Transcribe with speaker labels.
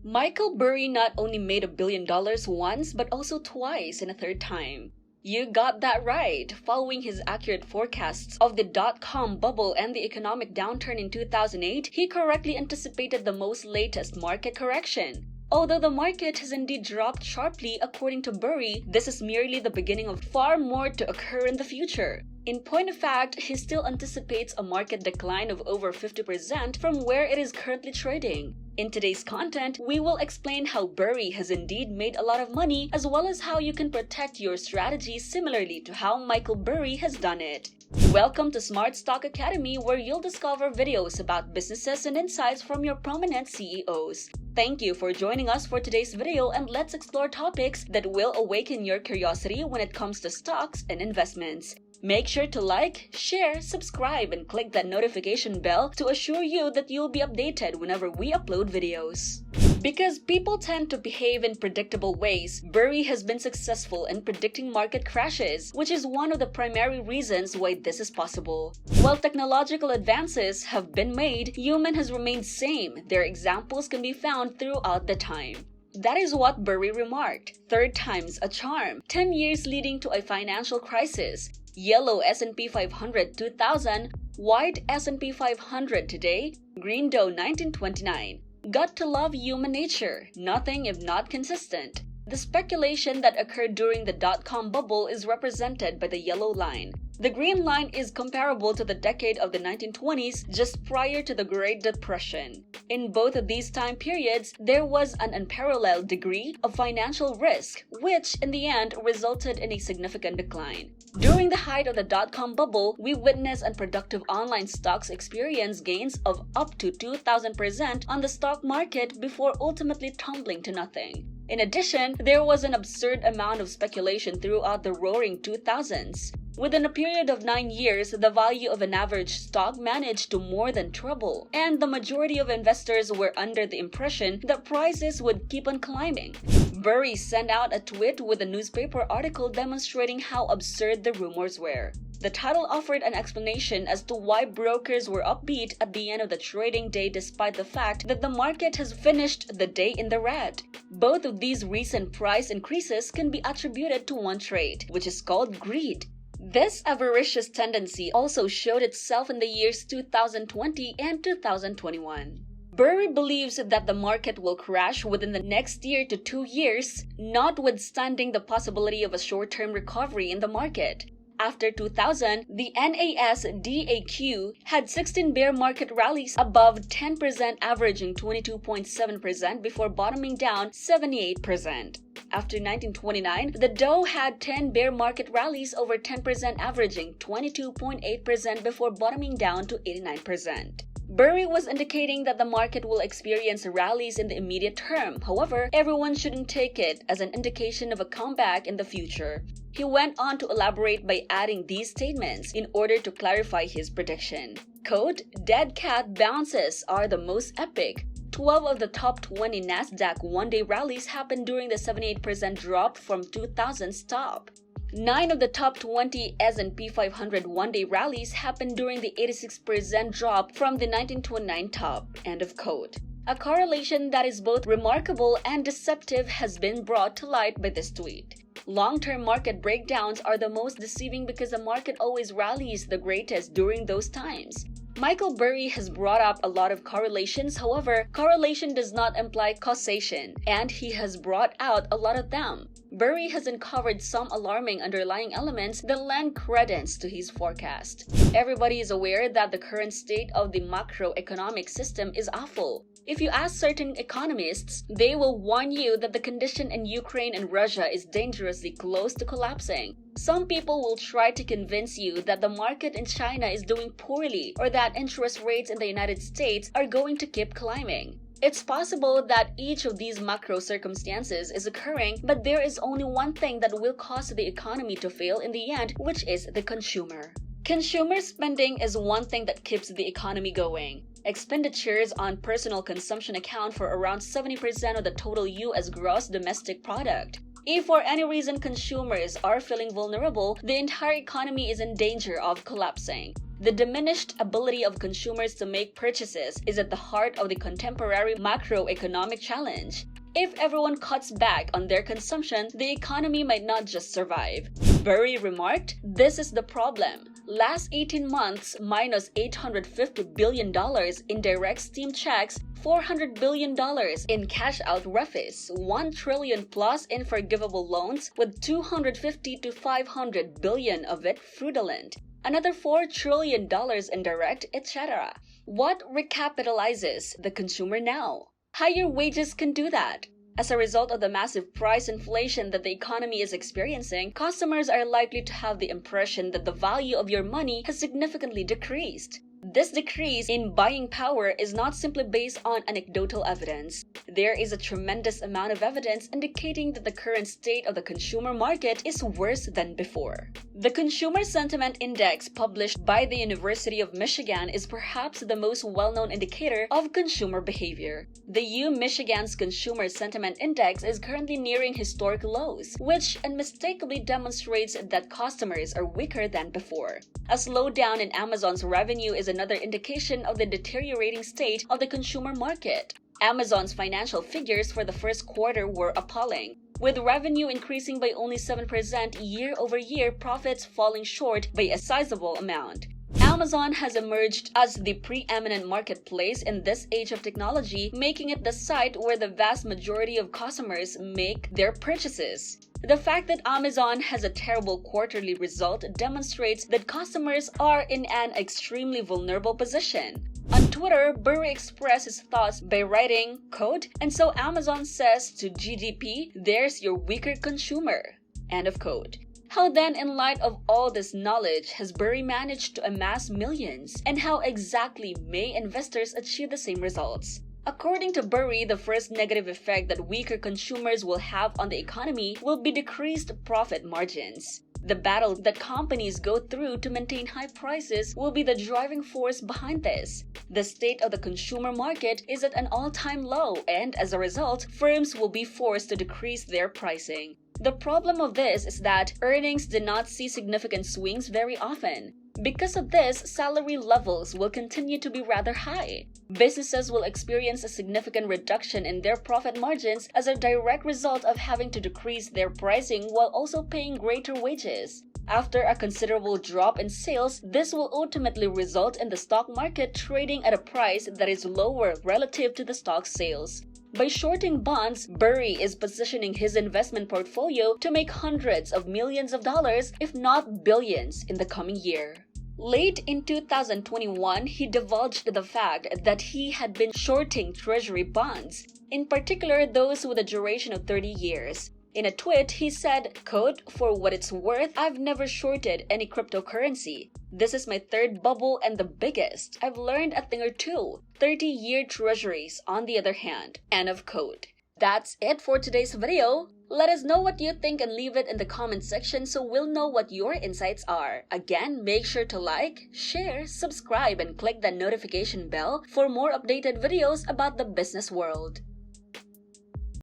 Speaker 1: Michael Burry not only made $1 billion once, but also twice and a third time. You got that right. Following his accurate forecasts of the dot-com bubble and the economic downturn in 2008, he correctly anticipated the most latest market correction. Although the market has indeed dropped sharply, according to Burry, this is merely the beginning of far more to occur in the future. In point of fact, he still anticipates a market decline of over 50% from where it is currently trading. In today's content, we will explain how Burry has indeed made a lot of money, as well as how you can protect your strategy similarly to how Michael Burry has done it. Welcome to Smart Stock Academy, where you'll discover videos about businesses and insights from your prominent CEOs. Thank you for joining us for today's video, and let's explore topics that will awaken your curiosity when it comes to stocks and investments. Make sure to like, share, subscribe, and click that notification bell to assure you that you'll be updated whenever we upload videos. Because people tend to behave in predictable ways, Burry has been successful in predicting market crashes, which is one of the primary reasons why this is possible. While technological advances have been made, human has remained same. Their examples can be found throughout the time. That is what Burry remarked. Third time's a charm. 10 years leading to a financial crisis. Yellow S&P 500 2000, white S&P 500 today, green Dow 1929. Got to love human nature, nothing if not consistent. The speculation that occurred during the dot-com bubble is represented by the yellow line. The green line is comparable to the decade of the 1920s, just prior to the Great Depression. In both of these time periods, there was an unparalleled degree of financial risk, which in the end resulted in a significant decline. During the height of the dot-com bubble, we witnessed unproductive online stocks experience gains of up to 2,000% on the stock market before ultimately tumbling to nothing. In addition, there was an absurd amount of speculation throughout the roaring 2000s. Within a period of 9 years, the value of an average stock managed to more than treble, and the majority of investors were under the impression that prices would keep on climbing. Burry sent out a tweet with a newspaper article demonstrating how absurd the rumors were. The title offered an explanation as to why brokers were upbeat at the end of the trading day despite the fact that the market has finished the day in the red. Both of these recent price increases can be attributed to one trait, which is called greed. This avaricious tendency also showed itself in the years 2020 and 2021. Burry believes that the market will crash within the next year to 2 years, notwithstanding the possibility of a short-term recovery in the market. After 2000, the NASDAQ had 16 bear market rallies above 10%, averaging 22.7% before bottoming down 78%. After 1929, the Dow had 10 bear market rallies over 10%, averaging 22.8% before bottoming down to 89%. Burry was indicating that the market will experience rallies in the immediate term. However, everyone shouldn't take it as an indication of a comeback in the future. He went on to elaborate by adding these statements in order to clarify his prediction. Quote, "Dead cat bounces are the most epic. 12 of the top 20 NASDAQ one-day rallies happened during the 78% drop from 2000's top. 9 of the top 20 S&P 500 one-day rallies happened during the 86% drop from the 1929 top." End of quote. A correlation that is both remarkable and deceptive has been brought to light by this tweet. Long-term market breakdowns are the most deceiving because the market always rallies the greatest during those times. Michael Burry has brought up a lot of correlations. However, correlation does not imply causation, and he has brought out a lot of them. Burry has uncovered some alarming underlying elements that lend credence to his forecast. Everybody is aware that the current state of the macroeconomic system is awful. If you ask certain economists, they will warn you that the condition in Ukraine and Russia is dangerously close to collapsing. Some people will try to convince you that the market in China is doing poorly or that interest rates in the United States are going to keep climbing. It's possible that each of these macro circumstances is occurring, but there is only one thing that will cause the economy to fail in the end, which is the consumer. Consumer spending is one thing that keeps the economy going. Expenditures on personal consumption account for around 70% of the total U.S. gross domestic product. If for any reason consumers are feeling vulnerable, the entire economy is in danger of collapsing. The diminished ability of consumers to make purchases is at the heart of the contemporary macroeconomic challenge. If everyone cuts back on their consumption, the economy might not just survive. Burry remarked, "This is the problem. Last 18 months minus $850 billion in direct steam checks, $400 billion in cash-out refis, $1 trillion plus in forgivable loans, with $250 to $500 billion of it fraudulent. Another $4 trillion in direct, etc. What recapitalizes the consumer now? Higher wages can do that. As a result of the massive price inflation that the economy is experiencing, customers are likely to have the impression that the value of your money has significantly decreased. This decrease in buying power is not simply based on anecdotal evidence. There is a tremendous amount of evidence indicating that the current state of the consumer market is worse than before. The Consumer Sentiment Index published by the University of Michigan is perhaps the most well-known indicator of consumer behavior. The U-Michigan's Consumer Sentiment Index is currently nearing historic lows, which unmistakably demonstrates that customers are weaker than before. A slowdown in Amazon's revenue is another indication of the deteriorating state of the consumer market. Amazon's financial figures for the first quarter were appalling, with revenue increasing by only 7% year-over-year, profits falling short by a sizable amount. Amazon has emerged as the preeminent marketplace in this age of technology, making it the site where the vast majority of customers make their purchases. The fact that Amazon has a terrible quarterly result demonstrates that customers are in an extremely vulnerable position. On Twitter, Burry expressed his thoughts by writing, quote, "And so Amazon says to GDP, there's your weaker consumer." End of quote. How then, in light of all this knowledge, has Burry managed to amass millions? And how exactly may investors achieve the same results? According to Burry, the first negative effect that weaker consumers will have on the economy will be decreased profit margins. The battle that companies go through to maintain high prices will be the driving force behind this. The state of the consumer market is at an all-time low, and as a result, firms will be forced to decrease their pricing. The problem of this is that earnings do not see significant swings very often. Because of this, salary levels will continue to be rather high. Businesses will experience a significant reduction in their profit margins as a direct result of having to decrease their pricing while also paying greater wages. After a considerable drop in sales, this will ultimately result in the stock market trading at a price that is lower relative to the stock sales. By shorting bonds, Burry is positioning his investment portfolio to make hundreds of millions of dollars, if not billions, in the coming year. Late in 2021, he divulged the fact that he had been shorting treasury bonds, in particular those with a duration of 30 years. In a tweet, he said, quote, "For what it's worth, I've never shorted any cryptocurrency. This is my third bubble and the biggest. I've learned a thing or two. 30-year treasuries, on the other hand." End of quote. That's it for today's video. Let us know what you think and leave it in the comment section so we'll know what your insights are. Again, make sure to like, share, subscribe, and click the notification bell for more updated videos about the business world.